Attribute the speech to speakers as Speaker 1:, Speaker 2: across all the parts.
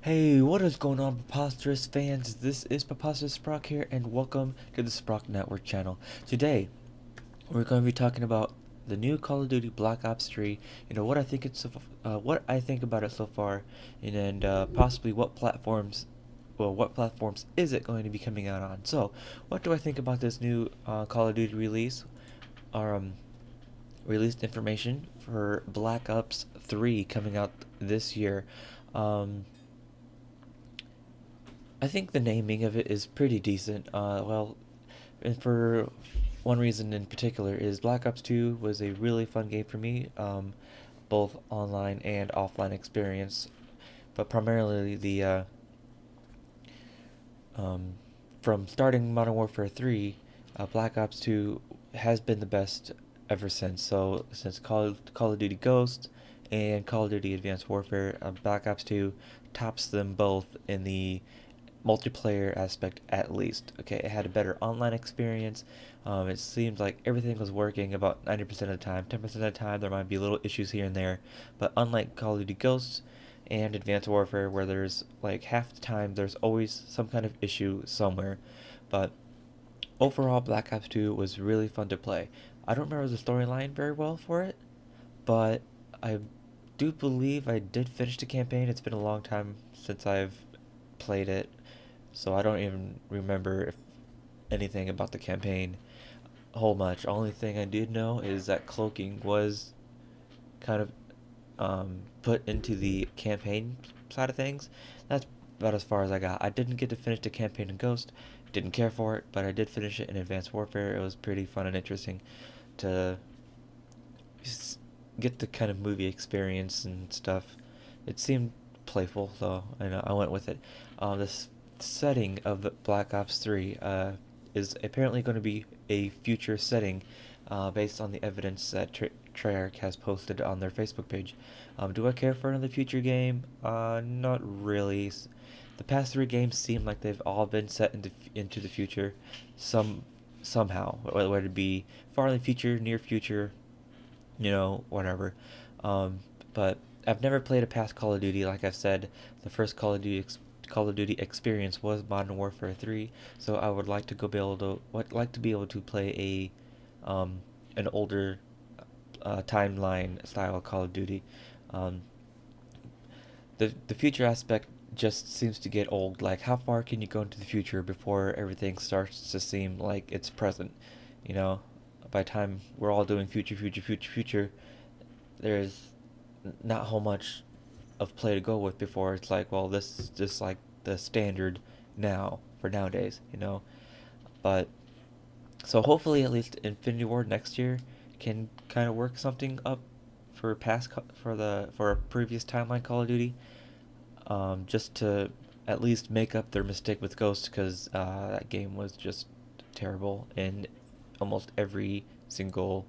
Speaker 1: Hey, what is going on, Preposterous fans? This is Preposterous Sprock here, and welcome to the Sprock Network channel. Today, we're going to be talking about the new Call of Duty Black Ops 3. What I think about it so far, and possibly what platforms is it going to be coming out on? So, what do I think about this new Call of Duty release? Or released information for Black Ops 3 coming out this year. Um, I think the naming of it is pretty decent. And for one reason in particular is Black Ops 2 was a really fun game for me, both online and offline experience, but primarily the um, from starting Modern Warfare 3, Black Ops 2 has been the best ever since. So since Call of Duty Ghosts and Call of Duty Advanced Warfare, Black Ops 2 tops them both in the multiplayer aspect at least. Okay, it had a better online experience. It seemed like everything was working about 90% of the time. 10% of the time there might be little issues here and there, but unlike Call of Duty Ghosts and Advanced Warfare, where there's like half the time there's always some kind of issue somewhere. But overall, Black Ops 2 was really fun to play. I don't remember the storyline very well for it, but I do believe I did finish the campaign. It's been a long time since I've played it, so I don't even remember if anything about the campaign a whole much. Only thing I did know is that cloaking was kind of put into the campaign side of things. That's about as far as I got. I didn't get to finish the campaign in Ghost. Didn't care for it, but I did finish it in Advanced Warfare. It was pretty fun and interesting to get the kind of movie experience and stuff. It seemed playful, so I went with it. This setting of Black Ops 3 is apparently going to be a future setting based on the evidence that Treyarch has posted on their Facebook page. Do I care for another future game? Not really. The past three games seem like they've all been set into the future, somehow, whether it be far in the future, near future, whatever. Um, but I've never played a past Call of Duty. Like I've said, the first Call of Duty experience was Modern Warfare 3, so I would like to be able to play an older timeline style Call of Duty. Um, the future aspect just seems to get old. Like, how far can you go into the future before everything starts to seem like it's present? You know, by the time we're all doing future, there's not how much of play to go with before it's like, well, this is just like the standard now for nowadays. But so hopefully at least Infinity Ward next year can kind of work something up for a previous timeline Call of Duty, just to at least make up their mistake with Ghost, because that game was just terrible in almost every single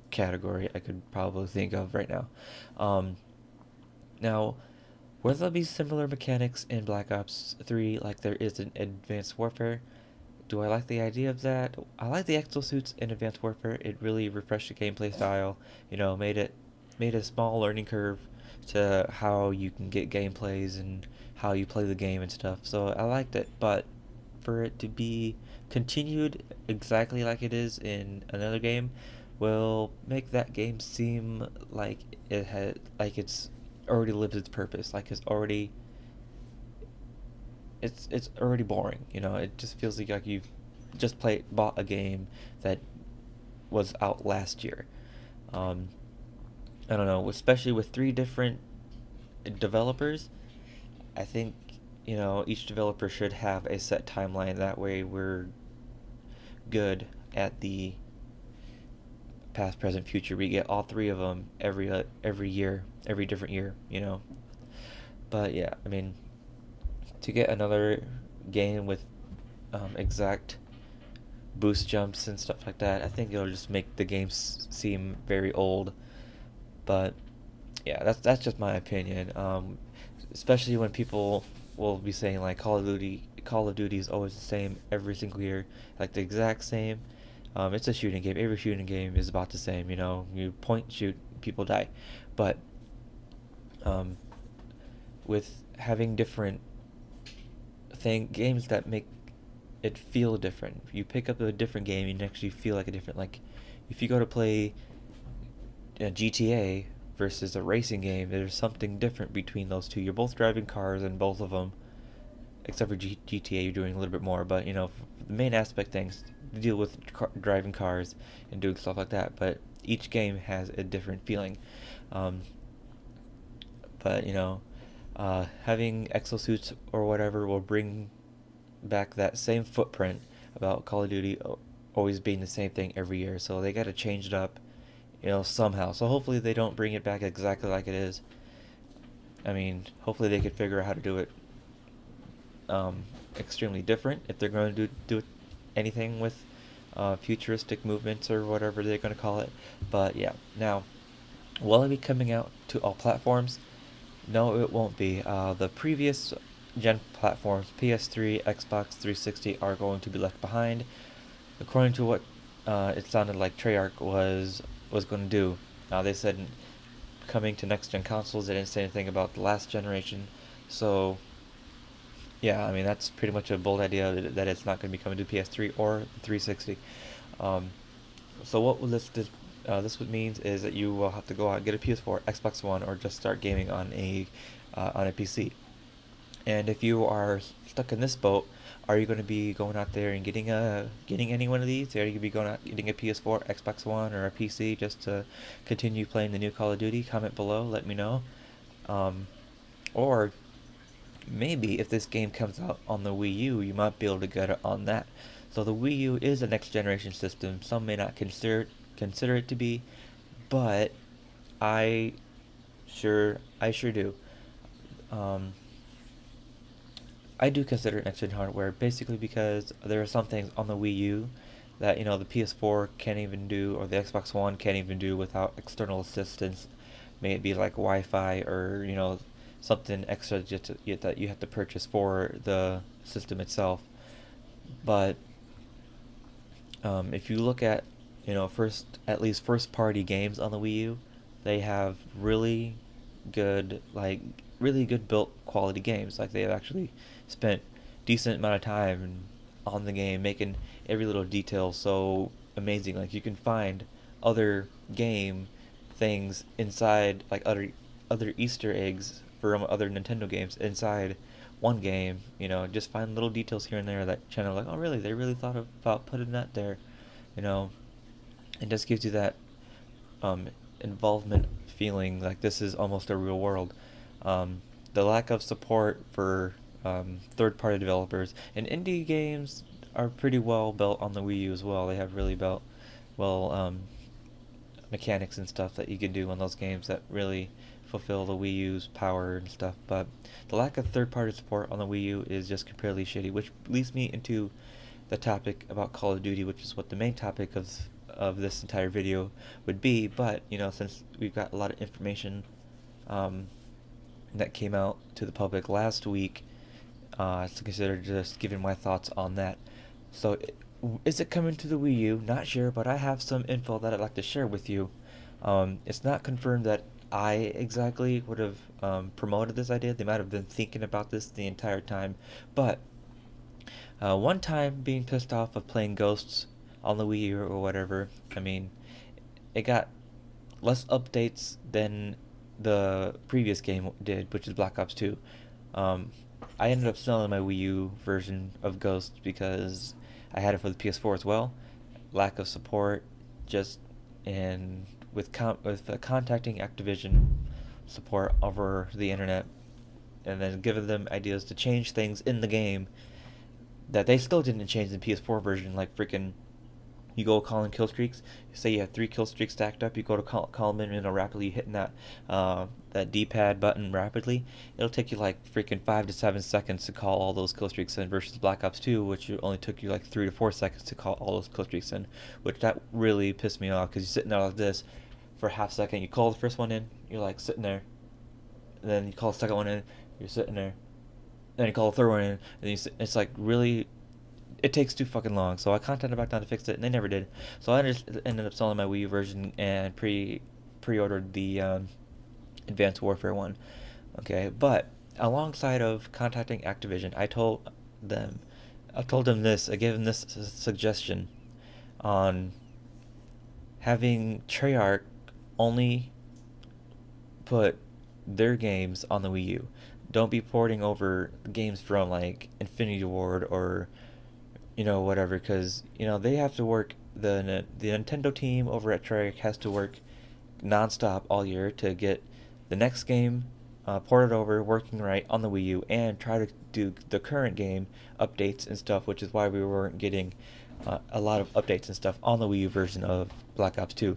Speaker 1: category I could probably think of right now. Um, Now, will there be similar mechanics in Black Ops 3 like there is in Advanced Warfare? Do I like the idea of that? I like the exosuits in Advanced Warfare. It really refreshed the gameplay style. Made a small learning curve to how you can get gameplays and how you play the game and stuff. So I liked it, but for it to be continued exactly like it is in another game will make that game seem like it's already lived its purpose. Like it's already boring. It just feels like you've just bought a game that was out last year. Um, I don't know, especially with three different developers. I think each developer should have a set timeline. That way, we're good at the past, present, future. We get all three of them every year, every different year. But yeah, I mean, to get another game with exact boost jumps and stuff like that, I think it'll just make the game seem very old. But yeah, that's just my opinion. Especially when people will be saying like Call of Duty is always the same every single year, like the exact same. It's a shooting game. Every shooting game is about the same. You point, shoot, people die. But um, with having different games that make it feel different. If you pick up a different game, you can actually feel like a different, like if you go to play GTA versus a racing game, there's something different between those two. You're both driving cars in both of them, except for GTA, you're doing a little bit more. But the main aspect things deal with driving cars and doing stuff like that. But each game has a different feeling. Um, but having exosuits or whatever will bring back that same footprint about Call of Duty always being the same thing every year. So they got to change it up, somehow. So hopefully they don't bring it back exactly like it is. I mean, hopefully they could figure out how to do it extremely different if they're going to do anything with futuristic movements or whatever they're going to call it. But yeah, now, will it be coming out to all platforms? No, it won't be. The previous gen platforms, PS3, Xbox 360, are going to be left behind, according to what it sounded like Treyarch was going to do. They said coming to next gen consoles. They didn't say anything about the last generation. So yeah, I mean that's pretty much a bold idea that it's not going to be coming to PS3 or 360. Um, so what will this would means is that you will have to go out and get a PS4, Xbox One, or just start gaming on a PC. And if you are stuck in this boat, are you going to be going out there and getting any one of these? Are you going to be going out getting a PS4, Xbox One, or a PC just to continue playing the new Call of Duty? Comment below, let me know. Um, or maybe if this game comes out on the Wii U, you might be able to get it on that. So the Wii U is a next generation system. Some may not consider it to be, but I I sure do. Um, I do consider it next gen hardware basically because there are some things on the Wii U that the PS4 can't even do or the Xbox One can't even do without external assistance. May it be like Wi-Fi or something extra that you have to purchase for the system itself. But if you look at at least first party games on the Wii U, they have really good built quality games. Like they've actually spent decent amount of time on the game making every little detail so amazing. Like you can find other game things inside, like other Easter eggs from other Nintendo games inside one game. Just find little details here and there that channel like, oh really, they really thought about putting that there. You know, it just gives you that um, involvement feeling like this is almost a real world. The lack of support for third-party developers and indie games are pretty well built on the Wii U as well. They have really built well mechanics and stuff that you can do on those games that really fulfill the Wii U's power and stuff. But the lack of third-party support on the Wii U is just completely shitty, which leads me into the topic about Call of Duty, which is what the main topic of this entire video would be. But since we've got a lot of information um, that came out to the public last week, to consider just giving my thoughts on that. So, is it coming to the Wii U? Not sure, but I have some info that I'd like to share with you. It's not confirmed that I exactly would have promoted this idea. They might have been thinking about this the entire time. But one time being pissed off of playing Ghosts on the Wii U or whatever, I mean, it got less updates than the previous game did, which is Black Ops 2. Um, I ended up selling my Wii U version of Ghost because I had it for the PS4 as well. Lack of support, just and with contacting Activision support over the internet, and then giving them ideas to change things in the game that they still didn't change in the PS4 version, like freaking you go calling kill streaks. Say you have 3 kill streaks stacked up. You go to call them in, rapidly hitting that D-pad button rapidly. It'll take you like freaking 5 to 7 seconds to call all those kill streaks in, versus Black Ops 2, which only took you like 3 to 4 seconds to call all those kill streaks in. Which that really pissed me off because you're sitting there like this for a half second. You call the first one in, you're like sitting there, and then you call the second one in, you're sitting there, then you call the third one in, and it's like really. It takes too fucking long, so I contacted back down to fix it, and they never did. So I just ended up selling my Wii U version and pre-ordered the Advanced Warfare one. Okay, but alongside of contacting Activision, them, I told them this, I gave them this suggestion on having Treyarch only put their games on the Wii U. Don't be porting over games from like Infinity Ward or whatever, because they have to work. The Nintendo team over at Treyarch has to work nonstop all year to get the next game ported over, working right on the Wii U, and try to do the current game updates and stuff, which is why we weren't getting a lot of updates and stuff on the Wii U version of Black Ops 2.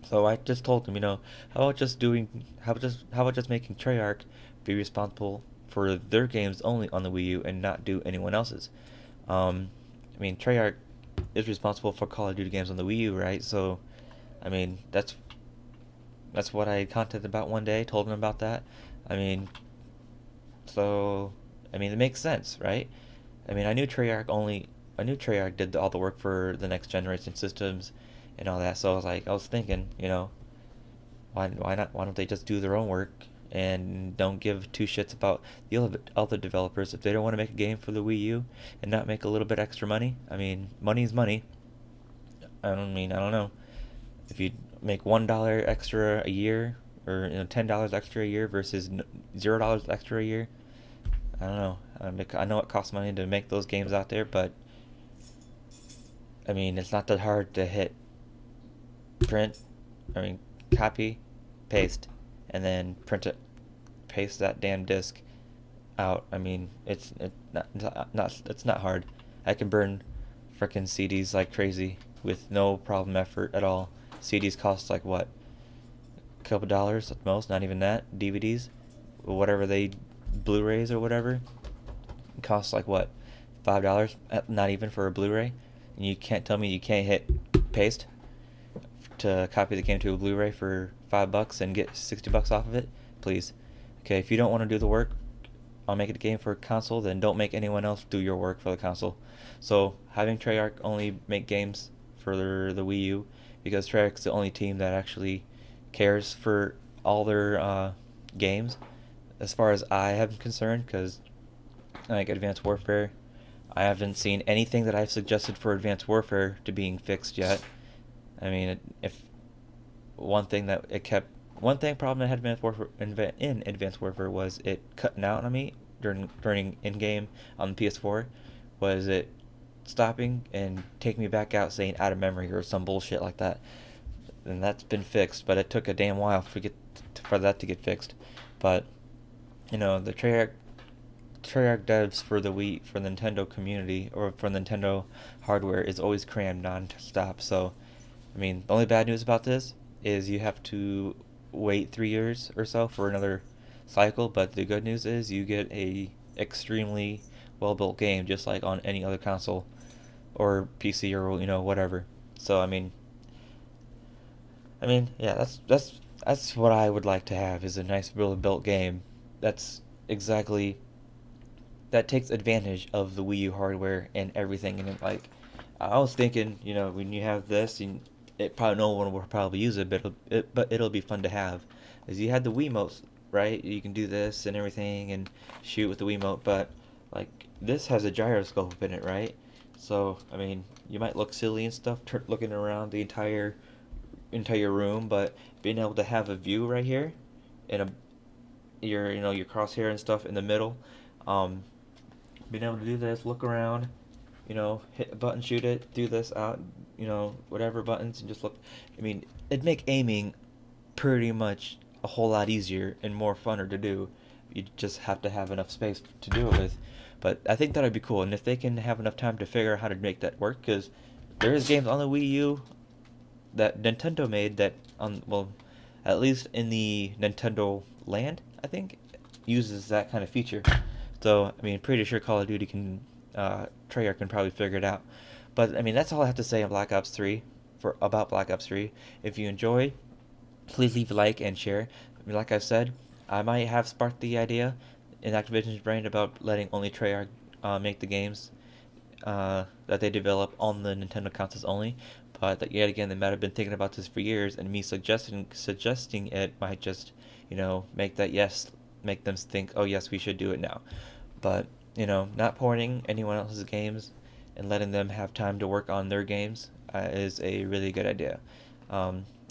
Speaker 1: So I just told them, how about just making Treyarch be responsible for their games only on the Wii U and not do anyone else's. Treyarch is responsible for Call of Duty games on the Wii U, right? So, that's what I contacted about one day. Told them about that. I mean, it makes sense, right? I knew Treyarch did all the work for the next generation systems and all that. So I was thinking, why don't they just do their own work and don't give two shits about the other developers if they don't want to make a game for the Wii U and not make a little bit extra money? Money's money. I don't know. If you make $1 extra a year, or $10 extra a year versus $0 extra a year, I don't know. I know it costs money to make those games out there, but it's not that hard to hit print, copy, paste, and then print it, paste that damn disc out. It's not hard. I can burn frickin' CDs like crazy with no problem effort at all. CDs cost like what? A couple dollars at most, not even that. DVDs, whatever Blu-rays or whatever, cost like what? $5? Not even for a Blu-ray. And you can't tell me you can't hit paste to copy the game to a Blu-ray for $5 and get $60 off of it? Please. Okay, if you don't want to do the work on making a game for a console, then don't make anyone else do your work for the console. So having Treyarch only make games for the Wii U, because Treyarch's the only team that actually cares for all their games, as far as I am concerned, because like Advanced Warfare, I haven't seen anything that I've suggested for Advanced Warfare to being fixed yet. If one thing problem I had in Advanced Warfare was it cutting out on me during in game on the PS4, was it stopping and taking me back out saying out of memory or some bullshit like that. And that's been fixed, but it took a damn while for that to get fixed. But the Treyarch devs for the Wii, for the Nintendo community, or for Nintendo hardware, is always crammed non-stop. So, the only bad news about this is you have to wait 3 years or so for another cycle. But the good news is you get a extremely well-built game, just like on any other console or PC or whatever. So yeah, that's what I would like to have, is a nice, really built game. That's exactly that takes advantage of the Wii U hardware and everything. And I was thinking, when you have this, and no one will probably use it, but it'll be fun to have. As you had the Wiimote, right? You can do this and everything and shoot with the Wiimote, but like this has a gyroscope in it, right? So you might look silly and stuff, looking around the entire room, but being able to have a view right here, and your crosshair and stuff in the middle, being able to do this, look around, hit a button, shoot it, do this out, whatever buttons, and just look. It'd make aiming pretty much a whole lot easier and more funner to do. You just have to have enough space to do it with. But I think that'd be cool, and if they can have enough time to figure out how to make that work, because there is games on the Wii U that Nintendo made that at least in the Nintendo Land, I think, uses that kind of feature. So pretty sure Call of Duty can, Treyarch can probably figure it out. But that's all I have to say on Black Ops 3 about Black Ops 3. If you enjoy, please leave a like and share. Like I've said, I might have sparked the idea in Activision's brain about letting only Treyarch make the games that they develop on the Nintendo consoles only. But that, yet again, they might have been thinking about this for years, and me suggesting it might just, make that yes make them think, oh yes, we should do it now. But not porting anyone else's games and letting them have time to work on their games is a really good idea.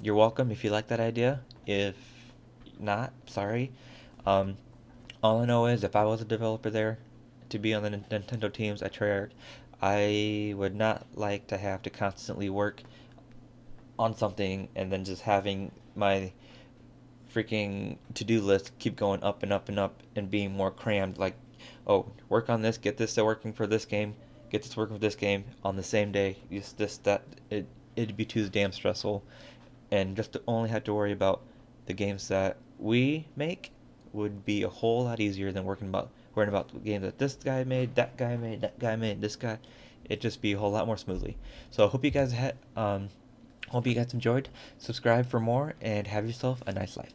Speaker 1: You're welcome if you like that idea. If not, sorry. Um, all I know is if I was a developer there to be on the Nintendo teams at Treyarch, I would not like to have to constantly work on something and then just having my freaking to-do list keep going up and up and up and being more crammed, like, oh, work on this, get this working for this game, get this working for this game on the same day. Just this that it'd be too damn stressful, and just to only have to worry about the games that we make would be a whole lot easier than worrying about the games that this guy made, that guy made, that guy made, this guy. It'd just be a whole lot more smoothly. So I hope you guys enjoyed. Subscribe for more and have yourself a nice life.